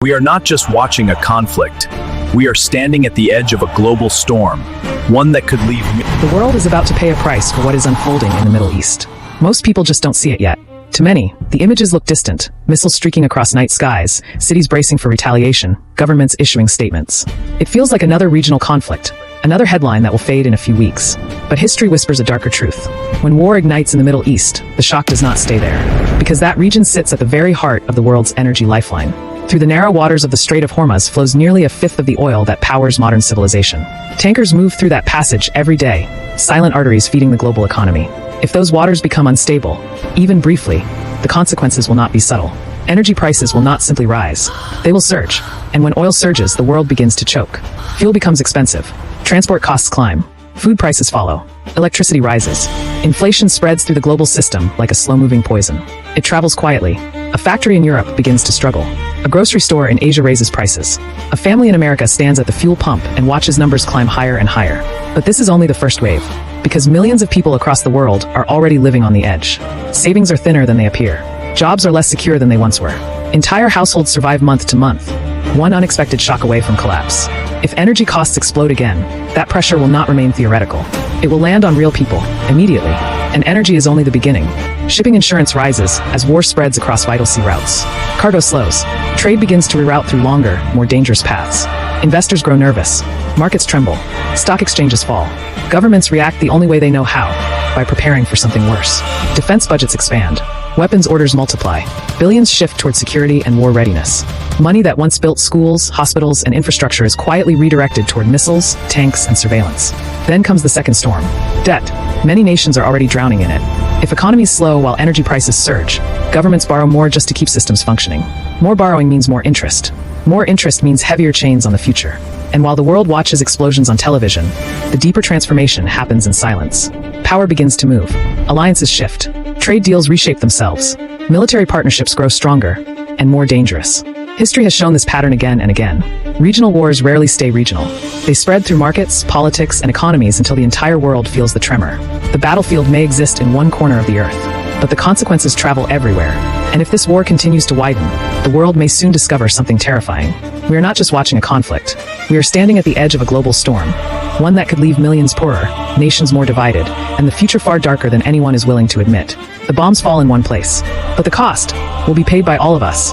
We are not just watching a conflict. We are standing at the edge of a global storm, one that could leave... The world is about to pay a price for what is unfolding in the Middle East. Most people just don't see it yet. To many, the images look distant, missiles streaking across night skies, cities bracing for retaliation, governments issuing statements. It feels like another regional conflict, another headline that will fade in a few weeks. But history whispers a darker truth. When war ignites in the Middle East, the shock does not stay there, because that region sits at the very heart of the world's energy lifeline. Through the narrow waters of the Strait of Hormuz flows nearly a fifth of the oil that powers modern civilization. Tankers move through that passage every day, silent arteries feeding the global economy. If those waters become unstable, even briefly, the consequences will not be subtle. Energy prices will not simply rise. They will surge. And when oil surges, the world begins to choke. Fuel becomes expensive. Transport costs climb. Food prices follow. Electricity rises. Inflation spreads through the global system like a slow-moving poison. It travels quietly. A factory in Europe begins to struggle. A grocery store in Asia raises prices. A family in America stands at the fuel pump and watches numbers climb higher and higher. But this is only the first wave, because millions of people across the world are already living on the edge. Savings are thinner than they appear. Jobs are less secure than they once were. Entire households survive month to month, one unexpected shock away from collapse. If energy costs explode again, that pressure will not remain theoretical. It will land on real people, immediately. And energy is only the beginning. Shipping insurance rises as war spreads across vital sea routes. Cargo slows. Trade begins to reroute through longer, more dangerous paths. Investors grow nervous. Markets tremble. Stock exchanges fall. Governments react the only way they know how, by preparing for something worse. Defense budgets expand. Weapons orders multiply. Billions shift toward security and war readiness. Money that once built schools, hospitals, and infrastructure is quietly redirected toward missiles, tanks, and surveillance. Then comes the second storm. Debt. Many nations are already drowning in it. If economies slow while energy prices surge, governments borrow more just to keep systems functioning. More borrowing means more interest. More interest means heavier chains on the future. And while the world watches explosions on television, the deeper transformation happens in silence. Power begins to move. Alliances shift. Trade deals reshape themselves. Military partnerships grow stronger and more dangerous. History has shown this pattern again and again. Regional wars rarely stay regional. They spread through markets, politics, and economies until the entire world feels the tremor. The battlefield may exist in one corner of the earth, but the consequences travel everywhere. And if this war continues to widen, the world may soon discover something terrifying. We are not just watching a conflict. We are standing at the edge of a global storm, one that could leave millions poorer, nations more divided, and the future far darker than anyone is willing to admit. The bombs fall in one place, but the cost will be paid by all of us.